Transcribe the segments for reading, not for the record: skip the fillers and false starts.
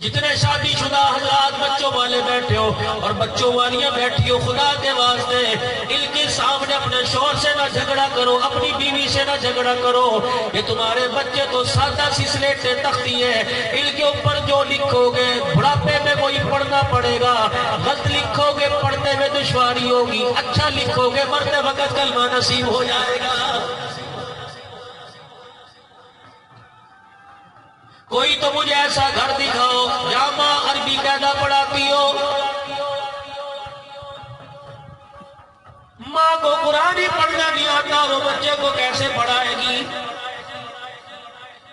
جتنے شادی شدہ حضرات بچوں والے بیٹھے ہو اور بچوں والیاں بیٹھی ہو، خدا کے واسطے ان کے سامنے اپنے شوہر سے نہ جھگڑا کرو، اپنی بیوی سے نہ جھگڑا کرو. یہ تمہارے بچے تو سادہ سی سلیٹ سے تختی ہے، ان کے اوپر جو لکھو گے بڑھاپے میں وہی پڑھنا پڑے گا. غلط لکھو گے پڑھنے میں دشواری ہوگی، اچھا لکھو گے مرتے وقت کلمہ نصیب ہو جائے گا. کوئی تو مجھے ایسا گھر دکھاؤ جہاں ماں عربی قاعدہ پڑھاتی ہو، ماں کو قرآن ہی پڑھنا نہیں آتا، وہ بچے کو کیسے پڑھائے گی؟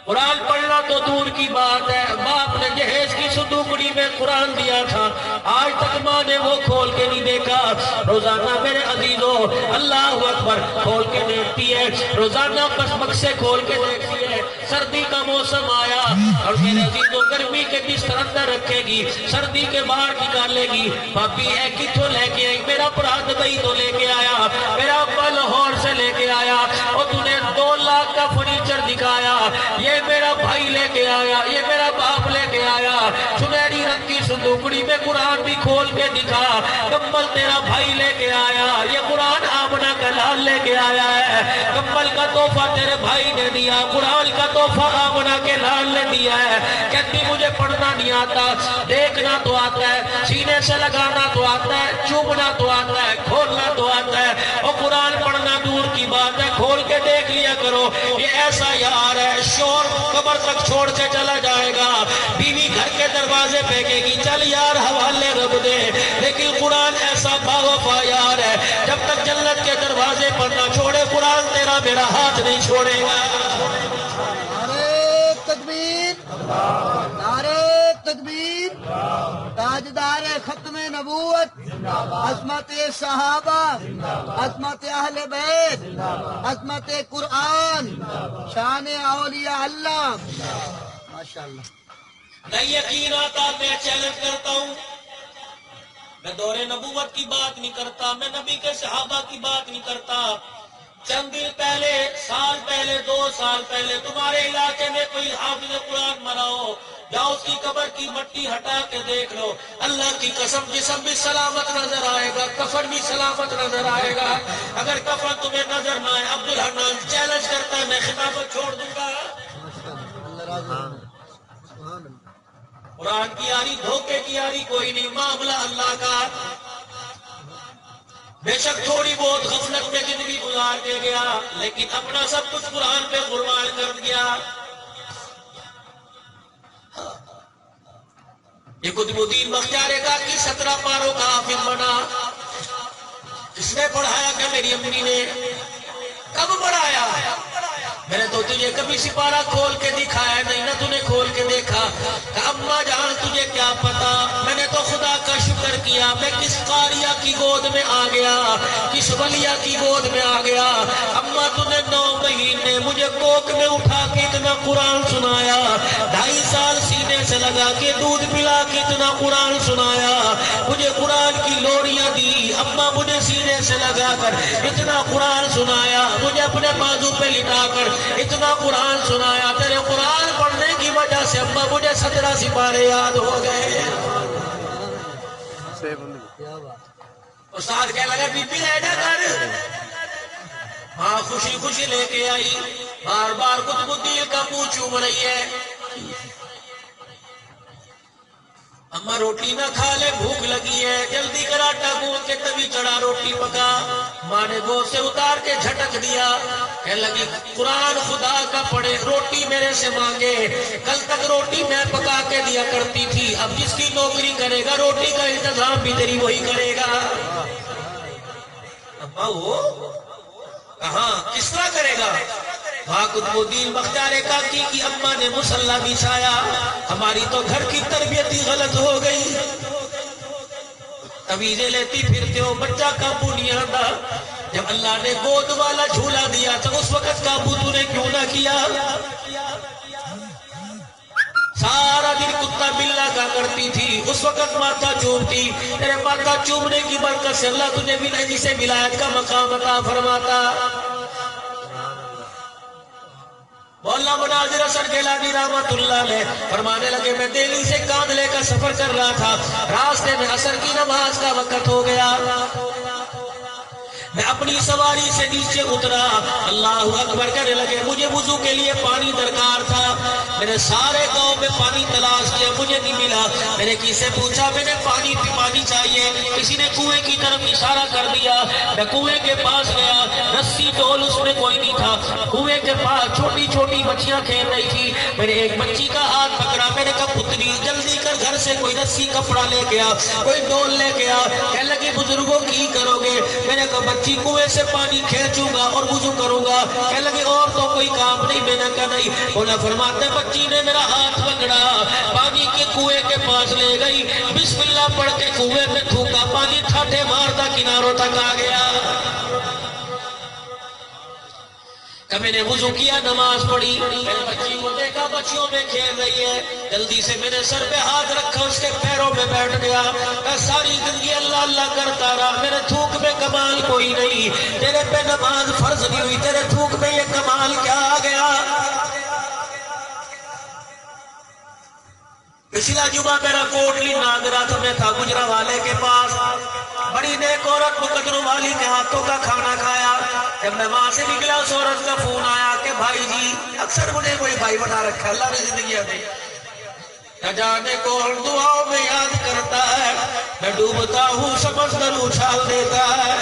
قرآن پڑھنا تو دور کی بات ہے، باپ نے جہیز کی صندوقڑی میں قرآن دیا تھا، آج تک ماں نے وہ کھول کے نہیں دیکھا. روزانہ میرے عزیزو اللہ اکبر کھول کے دیکھتی ہے، روزانہ پسمک سے کھول کے دیکھتی ہے. سردی کا موسم آیا اور میرے عزیزو گرمی کے بستر اندر رکھے گی، سردی کے باہر نکالے گی. پاپی ہے کتوں لے کے آئی؟ میرا برا دبئی تو لے کے آیا، میرا ابا لاہور سے لے کے آیا، اور تو نے 2 لاکھ کا فرنیچر دکھایا. یہ میرا بھائی لے کے آیا، یہ میرا باپ لے کے آیا. سنہری رنگ کی صندوقڑی میں قرآن بھی کھول کے دکھا، کمبل تیرا بھائی لے کے آیا، یہ قرآن آمنہ کا لال لے کے آیا ہے. کمبل کا تحفہ تیرے بھائی نے دیا، قرآن کا تحفہ آمنہ کے لال نے دیا ہے. کہتی مجھے پڑھنا نہیں آتا، دیکھنا تو آتا ہے، سینے سے لگانا تو آتا ہے، چومنا تو آتا ہے، کھولنا تو آتا ہے، اور قرآن پڑھنا دور کی بات ہے. کھول کے دیکھ لیا کرو. یہ ایسا یار ہے، شور قبر تک چھوڑ کے چلا جائے گا، بیوی گھر کے دروازے پھینکے گی، چل یار حوالے رب دے. لیکن قرآن ایسا باوفا یار ہے، جب تک جنت کے دروازے پر نہ چھوڑے قرآن تیرا میرا ہاتھ نہیں چھوڑے گا. نعرہ تکبیر، نعرہ تکبیر. تاجدار ختم نبوت، عظمت صحابہ، عظمت اہل بیت، عظمت قرآن، شان اولیاء اللہ. ماشاءاللہ. نہیں یقین آتا میں چیلنج کرتا ہوں، میں دور نبوت کی بات نہیں کرتا، میں نبی کے صحابہ کی بات نہیں کرتا. چند دن پہلے، سال پہلے، 2 سال پہلے تمہارے علاقے میں کوئی حافظ قرآن مرا ہو، یا اس کی قبر کی مٹی ہٹا کے دیکھ لو، اللہ کی قسم جسم بھی سلامت نظر آئے گا، کفن بھی سلامت نظر آئے گا. اگر کفن تمہیں نظر نہ آئے، عبدالحنان چیلنج کرتا ہے، میں خطابت چھوڑ دوں گا. قرآن کی یاری دھوکے کی یاری کوئی نہیں، معاملہ اللہ کا. بے شک تھوڑی بہت غفلت میں زندگی گزار کے گیا، لیکن اپنا سب کچھ قرآن پہ قربان کر دیا. یہ قطب الدین بختیار کاکی 17 پاروں کا حافظ بنا. اس نے پڑھایا کہ میری امی نے؟ کب پڑھایا؟ میں نے تو تجھے کبھی سپارہ کھول کے دکھایا نہیں، نہ تُو نے کھول کے دیکھا. کہ اماں جان تجھے کیا پتا، میں نے تو خدا کا شکر کیا میں کس قاریہ کی گود میں آ گیا، کس ولیہ کی گود میں آ گیا. اماں تو نے 9 مہینے مجھے کوک میں اٹھا کے اتنا قرآن سنایا، 2.5 سال سینے سے لگا کے دودھ پلا کے اتنا قرآن سنایا، مجھے قرآن کی لوریاں دی. اماں مجھے سینے سے لگا کر اتنا قرآن سنایا، مجھے اپنے بازو پہ لٹا کر اتنا قرآن سنایا. تیرے قرآن پڑھنے کی وجہ سے اماں مجھے 17 سپارے یاد ہو گئے. استاد کہنے لگا بی بی لے جا کر. ماں خوشی خوشی لے کے آئی، بار بار قطب الدین کا منہ چوم رہی ہے. اماں روٹی نہ کھا لے، بھوک لگی ہے، جلدی کر آٹا گوندھ کے تبھی چڑھا روٹی پکا. ماں نے گود سے اتار کے جھٹک دیا، کہنے لگی قرآن خدا کا پڑھے، روٹی میرے سے مانگے. کل تک روٹی میں پکا کے دیا کرتی تھی، اب جس کی نوکری کرے گا روٹی کا انتظام بھی تیری وہی کرے گا. اماں وہ کہاں کس طرح کرے گا؟ وہاں قطب الدین بختیار کاکی کی اماں نے مصلی بچھایا. ہماری تو گھر کی تربیت ہی غلط ہو گئی، تویزیں لیتی پھرتے ہو، بچہ قابو نہیں آتا. جب اللہ نے گود والا جھولا دیا تو اس وقت قابو تو نے کیوں نہ کیا؟ سارا دن کتا بلا کا کرتی تھی، اس وقت ماتھا چومتی. تیرے ماتھا چومنے کی برکت سے اللہ تجھے بھی جسے ولایت کا مقام عطا فرماتا. مولانا مناظر حسن گیلانی رحمت اللہ علیہ فرمانے لگے میں دہلی سے کاندھ لے کا سفر کر رہا تھا، راستے میں عصر کی نماز کا وقت ہو گیا، میں اپنی سواری سے نیچے اترا، اللہ اکبر کہنے لگے، مجھے وضو کے لیے پانی درکار تھا، میں نے سارے گاؤں میں پانی تلاش کیا، مجھے نہیں ملا، میں نے کسی سے پوچھا، میں نے پانی چاہیے، کسی نے کنویں کی طرف اشارہ کر دیا، میں کنویں کے پاس گیا، رسی ڈول اس میں کوئی نہیں تھا، کنویں کے پاس چھوٹی چھوٹی بچیاں کھیل رہی تھی، میں نے ایک بچی کا ہاتھ پکڑا، میں نے کہا پتری جلدی کر گھر سے کوئی رسی کپڑا لے کے آ، کوئی ڈول لے کے آ، کہنے لگے بزرگوں کی کرو گے، میں نے کہا بچی کنویں سے پانی کھینچوں گا اور وضو کروں گا، کہنے لگے اور تو کوئی کام نہیں، میں نے کہا نہیں، بولا فرماتے بچی نے میرا ہاتھ پکڑا، پانی کے کنویں کے پاس لے گئی، بسم اللہ پڑھ کے کنویں میں تھوکا، پانی ٹھاٹھے مارتا کناروں تک آ گیا، کہ میں نے وضو کیا، نماز پڑھی، میں نے بچی کو دیکھا بچیوں میں کھیل رہی ہے، جلدی سے میں نے سر پہ ہاتھ رکھا، اس کے پیروں میں بیٹھ گیا، میں ساری زندگی اللہ اللہ کرتا رہا، میرے تھوک میں کمال کوئی نہیں، تیرے پہ نماز فرض نہیں ہوئی، تیرے تھوک میں یہ کمال کیا آ گیا؟ پچھلا جمعہ میرا کوٹلی ناگرا تھا، میں تھا گجرا والے کے پاس، بڑی نیک عورت مقدروں والی کے ہاتھوں کا کھانا کھایا، جب میں وہاں سے نکلا اس عورت کا فون آیا کہ بھائی جی، اکثر مجھے کوئی بھائی بنا رکھا اللہ نے زندگی میں، نہ جانے کون دعاؤں میں یاد کرتا ہے، میں ڈوبتا ہوں سمندر اچھال دیتا ہے،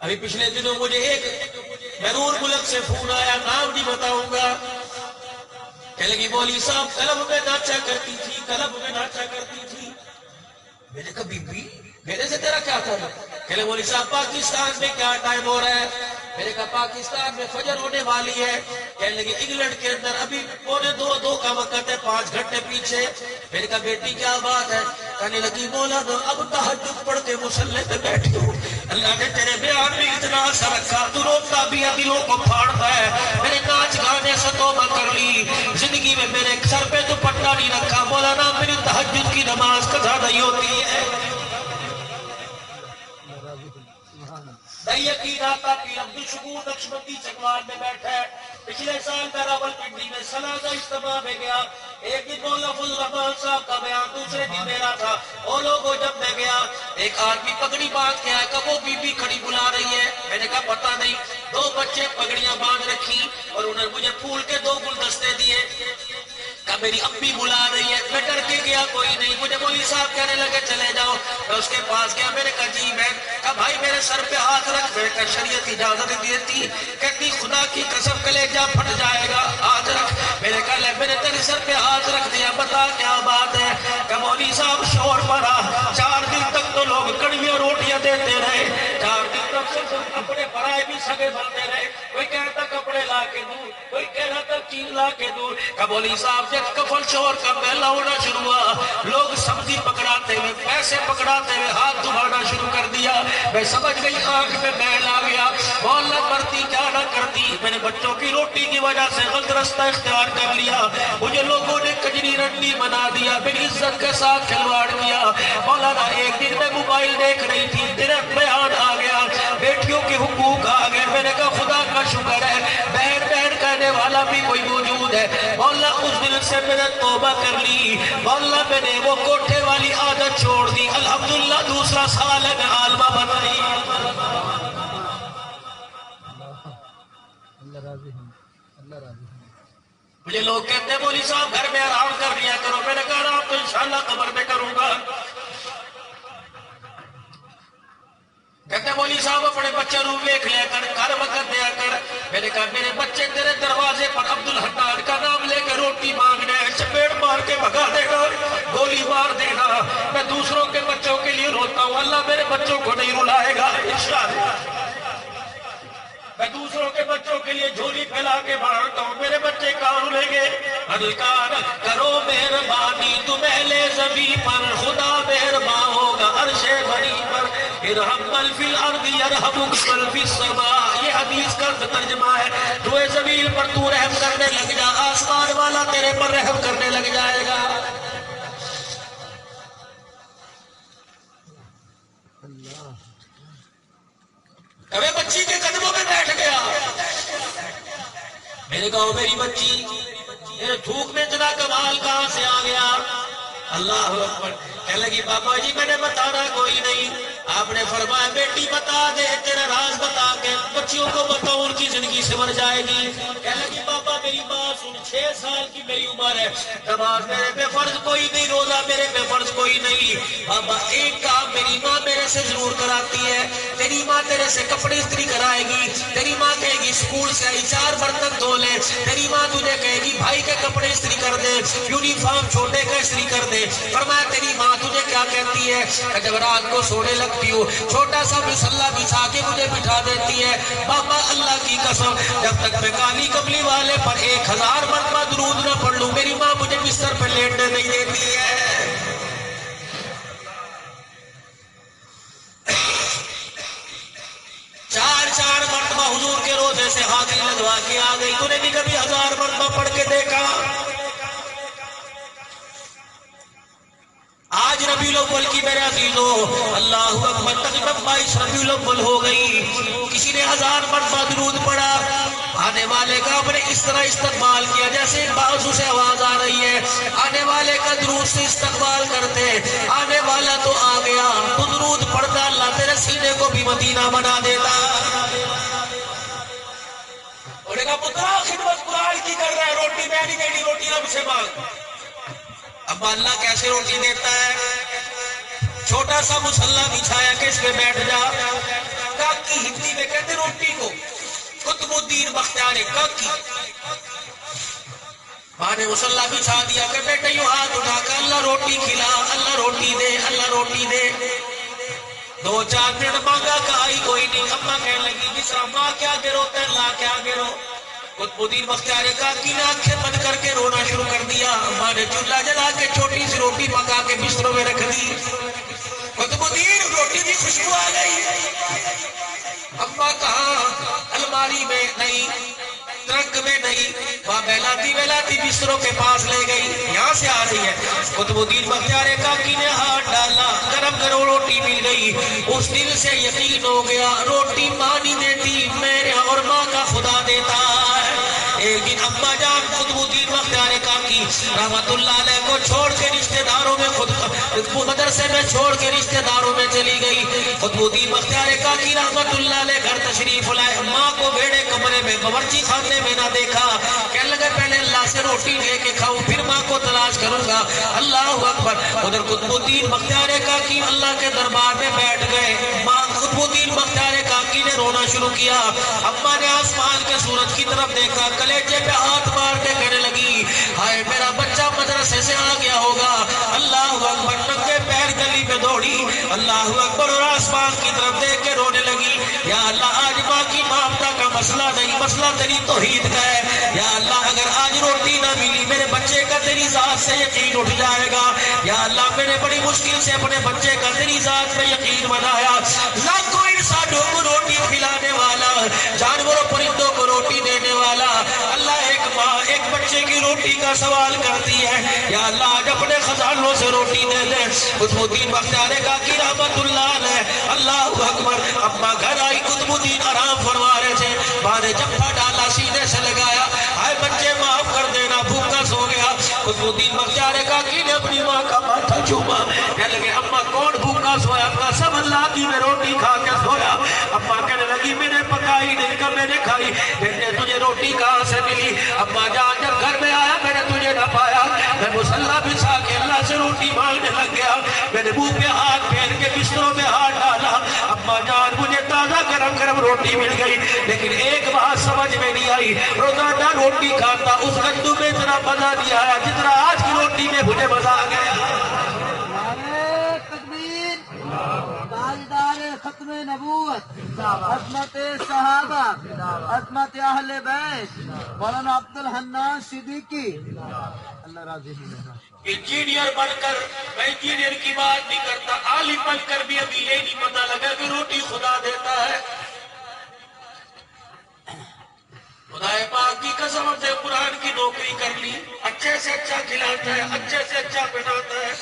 ابھی پچھلے دنوں مجھے ایک بیرون ملک سے فون آیا، نام نہیں بتاؤں گا، کہ لگی مولوی صاحب کلب میں ناچا کرتی تھی، کلب میں ناچا کرتی تھی، میں نے کہا بی بی میرے سے تیرا کیا تھا؟ کہ لگی مولوی صاحب پاکستان میں کیا ٹائم ہو رہا ہے؟ میں نے کہا پاکستان میں فجر ہونے والی ہے، کہنے لگی انگلینڈ کے اندر ابھی 1:45 کا وقت ہے، 5 گھنٹے پیچھے، میں نے کہا بیٹی کیا بات ہے؟ کہنے لگی مولانا اب تہجد پڑھ کے مصلی پہ بیٹھی ہوں، اللہ نے تیرے بیان میں اتنا اثر رکھا، تو روتا بھی ہے دلوں کو پھاڑتا ہے، میرے ناچ گانے سے توبہ کر لی، زندگی میں میرے سر پہ دوپٹہ نہیں رکھا، مولانا میری تہجد کی نماز قضا نہیں ہوتی ہے، نہیں یقین آتا کہ عبدالشکور نقشبندی چکوال میں بیٹھا ہے، پچھلے سال میں راولپنڈی میں سالانہ اجتماع میں گیا، ایک دن مولانا فضل الرحمان صاحب کا بیان، دوسرے دن میرا تھا، اور لوگوں جب میں گیا، ایک آدمی پگڑی باندھ کے آیا کہ وہ بی بی کھڑی بلا رہی ہے، میں نے کہا پتہ نہیں، 2 بچے پگڑیاں باندھ رکھی اور انہوں نے مجھے پھول کے 2 گلدستے دیے، کہ میری امی بلا رہی ہے، میں ڈر کے گیا، کوئی نہیں، مجھے مولوی صاحب کہنے لگے چلے جاؤ، میں اس کے پاس گیا، میں نے کہا جی میں، کہا بھائی میرے سر پہ ہاتھ رکھ، میں نے کہا شریعت اجازت نہیں دیتی، کہتی خدا کی قسم کلیجہ پھٹ جائے گا، ہاتھ رکھ، میں نے کہا لے میں نے تیرے سر پہ ہاتھ رکھ دیا، بتا کیا بات ہے؟ کہ مولوی صاحب شور پڑا، 4 دن تک تو لوگ کڑویاں روٹیاں دیتے رہے، 4 دن تک صرف اپنے برائے بھی سگے بنتے رہے، کوئی کہتا کپڑے لا کے دوں، کوئی کہتا چیز لا کے دوں، کہ مولوی صاحب جب کفن شور کا پہلا ہونا شروع ہوا، لوگ سبزی پکڑاتے ہوئے، پیسے پکڑاتے ہوئے ہاتھ دبانا شروع کر دیا، میں سمجھ گئی آنکھ میں میل آ گیا، مولا کرتی کیا نہ کرتی، میں نے بچوں کی روٹی کی وجہ سے غلط رستہ اختیار کر لیا، مجھے لوگوں نے کجری رنڈی بنا دیا، میری عزت کے ساتھ کھلواڑ کیا، مولانا ایک دن میں موبائل دیکھ رہی تھی، تیرے بیان آ گیا، بیٹیوں کے حقوق آ گئے، میں نے کہا خدا کا شکر ہے، بہن بہن کہنے والا بھی کوئی موجود ہے، مولا اس دن سے میں نے توبہ کر لی، مولا میں نے وہ کوٹھے والی عادت چھوڑ دی، الحمدللہ دوسرا سال ہے میں عالمہ بن رہی، مجھے لوگ کہتے ہیں مولوی صاحب گھر میں آرام کر لیا کرو، میں نے کہا آرام تو انشاءاللہ قبر میں کروں گا، کہتے ہیں مولوی صاحب اپنے بچے رو دیکھ لیا کر، گھر وقت دیا کر، میں نے کہا میرے بچے تیرے دروازے پر عبدالحنان کا نام لے کے روٹی مانگنے ہیں، چپیڑ مار کے بھگا دے گا، گولی مار دے گا، میں دوسروں کے بچوں کے لیے روتا ہوں، اللہ میرے بچوں کو نہیں رلائے گا انشاءاللہ، میں دوسروں کے بچوں کے لیے جھولی پھیلا کے مارتا ہوں، میرے بچے کہاں رلیں گے؟ ادھکار کرو مہربانی تم اہل زمین پر، خدا مہربان ہوگا عرش بری پر، ارحم من فی الارض یرحمک من فی السماء، یہ حدیث کا ترجمہ ہے، تو اے زمین پر تو رحم کرنے لگ جا، آسمان والا تیرے پر رحم کرنے لگ جائے گا، ابے بچی کے قدموں میں بیٹھ میں نے کہا میری بچی میرے تھوک میں اتنا کمال کہاں سے آ گیا؟ اللہ اکبر. کہنے لگی بابا جی میں نے بتانا کوئی نہیں. آپ نے فرمایا بیٹی بتا دے تیرا راز بتا کے بچیوں کو بتاؤ ان کی زندگی سنور جائے گی. کہنے لگی بابا میری بات سن 6 سال کی میری عمر ہے, نماز میرے پہ فرض کوئی نہیں, روزہ میرے پہ فرض کوئی نہیں. بابا ایک کام میری ماں میرے سے ضرور کراتی ہے, تیری ماں تیرے سے کپڑے استری کرائے گی. تیری ماں کہے گی اسکول سے آئی 4 برتن دھو لے. تیری ماں تجھے کہے گی بھائی کے کپڑے استری کر دے, یونیفارم چھوٹے کا استری کر دے. فرمایا تیری ماں تجھے کیا کہتی ہے؟ جب رات کو سونے لگتی ہوں چھوٹا سا مصلا بچھا کے مجھے بٹھا دیتی ہے. بابا اللہ کی قسم جب تک میں کالی کملی والے پر 1000 مرتبہ درود نہ پڑھ لوں میری ماں مجھے بستر پہ لیٹنے نہیں دیتی ہے. 4 مرتبہ حضور کے روزے سے حاضری لگوا کے آ گئی. تو نے بھی کبھی 1000 مرتبہ پڑھ کے دیکھا؟ آج ربیع الاول کی میرے عزیزو اللہ اکبر تقریباً 22 ربیع الاول ہو گئی. کسی نے 1000 مرتبہ درود پڑھا. آنے والے کا ہم نے اس طرح استقبال کیا جیسے بازو سے آواز آ رہی ہے. آنے والے کا درود سے استقبال کرتے. آنے والا تو آ گیا, تو درود پڑھتا اللہ تیرے سینے کو بھی مدینہ بنا دیتا. انہوں نے کہا پترا خدمت قرآن کی کر رہا ہے, روٹی میں نہیں دینی, روٹی رب سے مانگ. اب اللہ کیسے روٹی دیتا ہے؟ چھوٹا سا مصلا بچھایا کہ اس پہ بیٹھ جا. کاکی ہندی میں کہتے روٹی کو قطب الدین بختیار کاکی. ماں نے مصلا بچھا دیا کہ بیٹے یوں ہاتھ اٹھا کر اللہ روٹی کھلا, اللہ روٹی دے, اللہ روٹی دے. 2-4 منٹ مانگا کہ آئی کوئی نہیں. اماں کہنے لگی جس طرح ماں کیا گروتا ہے اللہ کیا گرو. قطب الدین بختیار کاکی نے آنکھیں بند کر کے رونا شروع کر دیا. ماں نے چولہا جلا کے چھوٹی سی روٹی پکا کے بستروں میں رکھ دی. قطب الدین روٹی کی خوشبو آ گئی. اماں کہاں؟ الماری میں نہیں, ٹرک میں نہیں. ماں بہلاتی بستروں کے پاس لے گئی. یہاں سے آ رہی ہے. قطب الدین بختیار کاکی نے ہاتھ ڈالا, گرم گرم روٹی مل گئی. اس دل سے یقین ہو گیا روٹی ماں نہیں دیتی, میرے اور ماں کا خدا دیتا ہے. ایک دن اماں جان قطب الدین بختیار کاکی رحمت اللہ علیہ کو چھوڑ کے رشتہ داروں میں مدرسے میں چھوڑ کے رشتہ داروں میں چلی گئی. قطب الدین بختیار کاکی رحمت اللہ علیہ گھر تشریف لائے. ماں کو بھیڑے کمرے میں باورچی خانے میں نہ دیکھا. کہنے لگے پہلے اللہ سے روٹی لے کے کھاؤں پھر ماں کو تلاش کروں گا. اللہ اکبر. ادھر قطب الدین بختیار کاکی اللہ کے دربار میں بیٹھ گئے. ماں قطب الدین بختیار کاکی نے رونا شروع کیا. اماں نے آسمان کے سورج کی طرف دیکھا, کلیجے پہ ہاتھ مار کے کہنے لگی ہائے میرا بچہ مدرسے سے آ گیا ہوگا. اللہ اکبر. ننگے پیر گلی میں دوڑی. اللہ اکبر. اور آسمان کی طرف دیکھ کے رونے لگی. یا اللہ آج ماں کی مامتا کا مسئلہ نہیں, مسئلہ تیری توحید کا ہے. یا اللہ اگر آج روٹی نہ ملی میرے بچے کا تیری ذات سے یقین اٹھ جائے گا. یا اللہ میں نے بڑی مشکل سے اپنے بچے کا تیری ذات میں یقین بنایا. لاکھوں انسانوں کو روٹی کھلانے والا, جانوروں پرندوں کو روٹی دینے والا اللہ ایک ماں ایک بچے کی روٹی کا سوال کرتی ہے. یا اللہ آج اپنے خزانوں سے روٹی دے دے. قطب الدین بختیار کاکی رحمت اللہ علیہ اللہ اکبر. اما گھر آئی, قطب الدین آرام فرما رہے تھے. ماں نے جپا ڈالا, سینے سے لگایا, ہائے بچے معاف کر دینا بھوکا سو گیا. قطب الدین بختیار کاکی نے اپنی ماں کا ماتھا چوما. کہنے لگے اما کون بھوکا سویا؟ قسم اللہ کی میں روٹی کھا کے سویا. اما کہنے لگی میں نے پکائی نہیں کہ میں نے کھائی. بیٹے تجھے روٹی کہاں سے ملی؟ اما جان جب گھر میں آیا میں نے تجھے نہ پایا. میں مصلا بچھا کے اللہ سے روٹی مانگنے لگ گیا. میں نے منہ پہ ہاتھ پھیر کے بستروں میں ہاتھ ڈالا. اما جان مجھے تازہ گرم گرم روٹی مل گئی, لیکن ایک بات سمجھ میں نہیں آئی. روزانہ روٹی کھاتا اس گندم میں اتنا مزہ نہیں آیا جتنا آج کی روٹی میں مجھے مزہ آ گیا. نعرہ تکبیر. تاجدار ختم نبوت, عظمت صحابہ, عظمت اہل بیت, مولانا عبد الحنان صدیقی اللہ راضی ہو. انجینئر بن کر, میں انجینئر کی بات نہیں کرتا, عالم بن کر بھی ابھی یہ نہیں پتا لگا کہ روٹی خدا دیتا ہے. خدا پاک کی قسم سے قرآن کی نوکری کر لی, اچھے سے اچھا کھلاتا ہے, اچھے سے اچھا پہناتا ہے.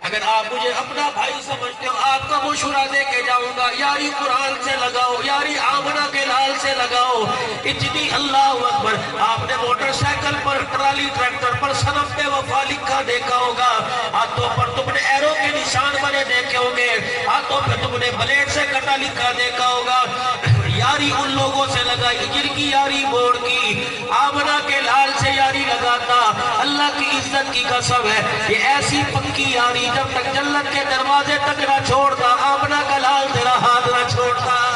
اگر آپ مجھے اپنا بھائی سمجھتے ہو آپ کا مشورہ دے کے جاؤں گا, یاری قرآن سے لگاؤ, یاری آمنہ کے لال سے لگاؤ. اتنی اللہ اکبر پر آپ نے موٹر سائیکل پر ٹرالی ٹریکٹر پر صنف بے وفا لکھا دیکھا ہوگا، ہاتھوں پر تم نے ایرو کے نشان بنے دیکھے ہوں گے، ہاتھوں پہ تم نے بلیڈ سے کٹا لکھا دیکھا ہوگا۔ یاری ان لوگوں سے لگائی جن کی یاری موڑ کی، آمنہ کے لال سے یاری لگاتا، اللہ کی عزت کی قسم ہے یہ ایسی پکی یاری جب تک جنت کے دروازے تک نہ چھوڑتا، آمنہ کا لال تیرا ہاتھ نہ چھوڑتا۔